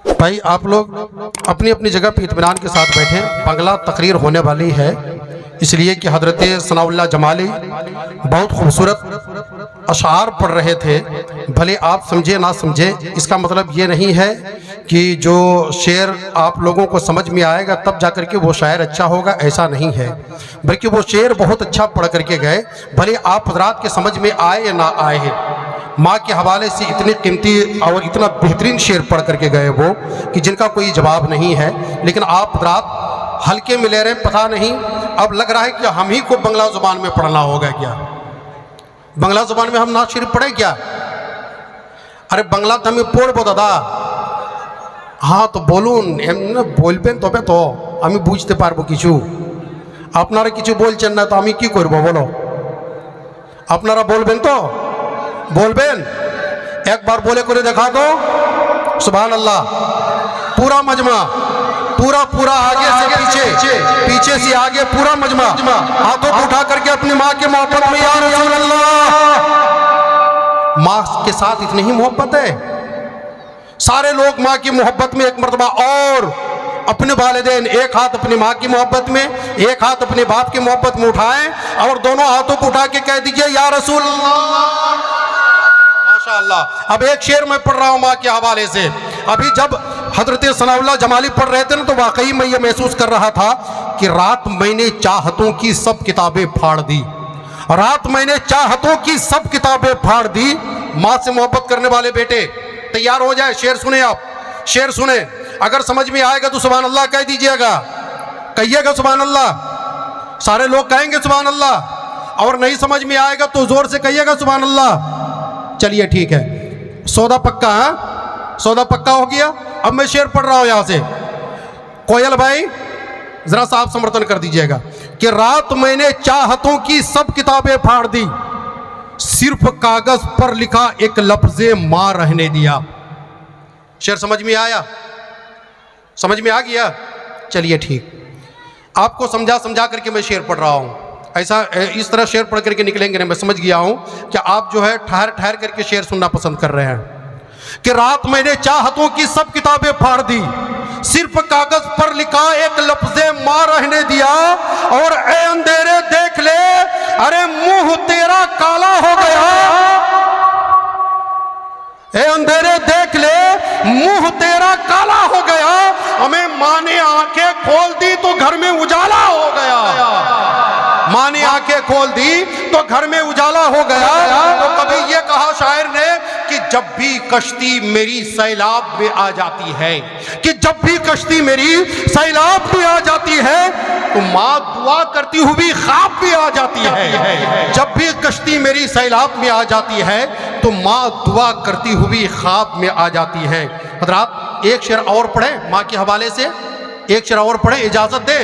भाई आप लोग अपनी अपनी जगह पे इत्मीनान के साथ बैठे। बंगला तकरीर होने वाली है, इसलिए कि हज़रत सनाउल्लाह जमाली बहुत खूबसूरत अशार पढ़ रहे थे। भले आप समझे ना समझे, इसका मतलब ये नहीं है कि जो शेर आप लोगों को समझ में आएगा तब जाकर के वो शायर अच्छा होगा, ऐसा नहीं है। बल्कि वो शेर बहुत अच्छा पढ़ करके गए, भले आप हजरात के समझ में आए या ना आए। माँ के हवाले से इतने कीमती और इतना बेहतरीन शेर पढ़ करके गए वो कि जिनका कोई जवाब नहीं है। लेकिन आप हजरात हल्के में ले रहे, पता नहीं अब लग रहा है कि हम ही को बंगला ज़ुबान में पढ़ना होगा क्या? बंगला ज़ुबान में हम नात शरीफ पढ़े क्या? अरे बंगला तो हमें पढ़बो दादा। हाँ तो বলুন, এমনি বলবেন তবে তো আমি বুঝতে পারবো কিছু। আপনারা কিছু বলছেন না তো আমি কি করব বলো? আপনারা বলবেন তো? बोलबेन? एक बार बोले करे देखा दो। सुभान अल्लाह। पूरा मजमा, पूरा पूरा आगे से पीछे, पीछे से आगे पूरा मजमा हाथों को उठा करके अपनी माँ के मोहब्बत में, या रसूल अल्लाह। माँ के साथ इतनी ही मोहब्बत है। सारे लोग माँ की मोहब्बत में एक मर्तबा और अपने वालिदैन, एक हाथ अपनी माँ की मोहब्बत में, एक हाथ अपने बाप की मोहब्बत में उठाएं और दोनों हाथों को उठा के कह दीजिए या रसूल अल्लाह। माशाअल्लाह। अब एक शेर मैं पढ़ रहा हूँ माँ के हवाले से। अभी जब हजरत सनाउल्लाह जमाली पढ़ रहे थे ना, तो वाकई मैं ये महसूस कर रहा था कि रात मैंने चाहतों की सब किताबें फाड़ दी। रात मैंने चाहतों की सब किताबें फाड़ दी। माँ से मोहब्बत करने वाले बेटे तैयार हो जाए, शेर सुने आप, शेर सुने। अगर समझ में आएगा तो सुभान अल्लाह कह दीजिएगा, कहिएगा सुभान अल्लाह। सारे लोग कहेंगे सुभान अल्लाह, और नहीं समझ में आएगा तो जोर से कहिएगा सुभान अल्लाह। चलिए ठीक है, सौदा पक्का है, सौदा पक्का हो गया। अब मैं शेर पढ़ रहा हूं यहां से। कोयल भाई जरा सा आप समर्थन कर दीजिएगा कि रात मैंने चाहतों की सब किताबें फाड़ दी, सिर्फ कागज पर लिखा एक लफ्ज़े मां रहने दिया। शेर समझ में आया? समझ में आ गया? चलिए ठीक, आपको समझा समझा करके मैं शेर पढ़ रहा हूं। ऐसा इस तरह शेर पढ़ करके निकलेंगे ना, मैं समझ गया हूं कि आप जो है ठहर ठहर करके शेर सुनना पसंद कर रहे हैं। कि रात मैंने चाहतों की सब किताबें फाड़ दी, सिर्फ कागज पर लिखा एक लफ्ज़े मां रहने दिया, और ए अंधेरे देख ले, अरे मुंह तेरा काला हो गया। ए अंधेरे देख ले, मुंह तेरा काला हो गया। हमें मां ने आंखें खोल दी तो घर में उजाला हो गया। मां ने आंखें खोल दी तो घर में उजाला हो गया। तो कभी ये कहा शायर ने कि जब भी कश्ती मेरी सैलाब में आ जाती है, कि जब भी कश्ती मेरी सैलाब में आ जाती है, तो मां दुआ करती हुई ख्वाब में आ जाती है। जब भी कश्ती मेरी सैलाब में आ जाती है तो मां दुआ करती हुई ख्वाब में आ जाती है। हजरात एक शेर और पढ़े मां के हवाले से, एक शेर और पढ़े, इजाजत दे?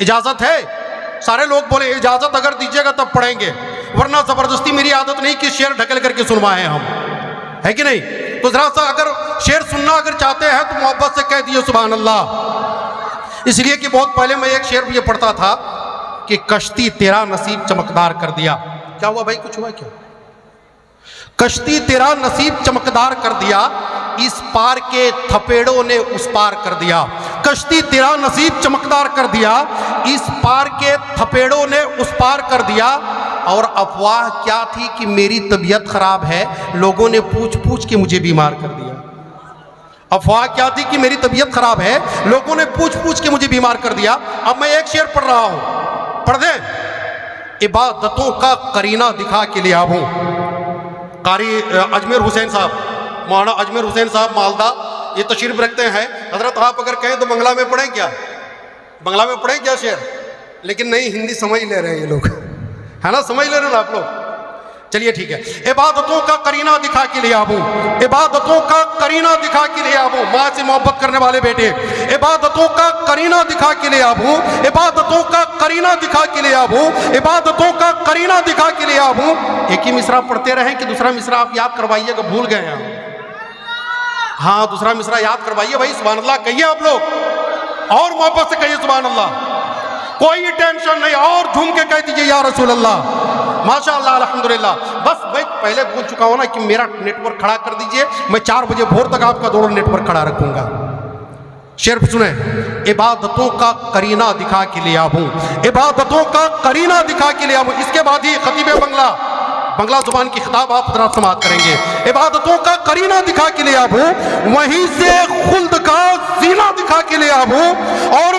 इजाजत है? सारे लोग बोले इजाजत अगर दीजिएगा तब पढ़ेंगे, वरना जबरदस्ती मेरी आदत नहीं कि शेर ढकल करके सुनवाएं हम, है कि नहीं? तो जरा सा अगर शेर सुनना अगर चाहते हैं तो मोहब्बत से कह दिए सुभान अल्लाह। इसलिए कि बहुत पहले मैं एक शेर ये पढ़ता था कि कश्ती तेरा नसीब चमकदार कर दिया। क्या हुआ भाई, कुछ हुआ क्या? कश्ती तेरा नसीब चमकदार कर दिया, इस पार के थपेड़ों ने उस पार कर दिया। कश्ती तेरा नसीब चमकदार कर दिया, इस पार के थपेड़ों ने उस पार कर दिया। और अफवाह क्या थी कि मेरी तबीयत खराब है, लोगों ने पूछ पूछ के मुझे बीमार कर दिया। अफवाह क्या थी कि मेरी तबीयत खराब है, लोगों ने पूछ पूछ के मुझे बीमार कर दिया। अब मैं एक शेर पढ़ रहा हूं, पढ़ दे। इबादतों का करीना दिखा के ले आऊं। कारी अजमेर हुसैन साहब, मौलाना अजमेर हुसैन साहब मालदा, ये तशरीफ रखते हैं। हजरत आप अगर कहें तो बंगला में पढ़ें क्या? बंगला में पढ़ें क्या शेर? लेकिन नहीं, हिंदी समझ ले रहे हैं ये लोग, है ना? समझ ले रहे हैं ना आप लोग? चलिए ठीक है। इबादतों का करीना दिखा के ले आऊं, इबादतों का करीना दिखा के ले आऊं। माँ से मोहब्बत करने वाले बेटे, इबादतों का करीना दिखा के ले आऊं, इबादतों का करीना दिखा के ले आऊं, इबादतों का करीना दिखा के ले आऊं। एक ही मिसरा पढ़ते रहें कि दूसरा मिसरा आप याद करवाइएगा, भूल गए हैं? हाँ, दूसरा मिसरा याद करवाइए भाई। सुभान अल्लाह कहिए आप लोग, और मोहब्बत से कहिए सुभान अल्लाह। कोई टेंशन नहीं, और झूम के कह दीजिए या रसूल अल्लाह। माशाअल्लाह, अल्हम्दुलिल्लाह। बस भाई पहले बोल चुका हूं ना कि मेरा नेटवर्क खड़ा कर दीजिए, मैं 4 बजे भोर तक आपका दोनों नेटवर्क खड़ा रखूंगा। शेर सुने, इबादतों का करीना दिखा के ले आऊं, इबादतों का करीना दिखा के ले आऊं। इसके बाद ही खतीब बंगला जुबान की खिताब आप हजरात समाअत करेंगे। इबादतों का करीना दिखा के ले आऊं, वहीं से खुल्द का जीना दिखा के ले आऊं और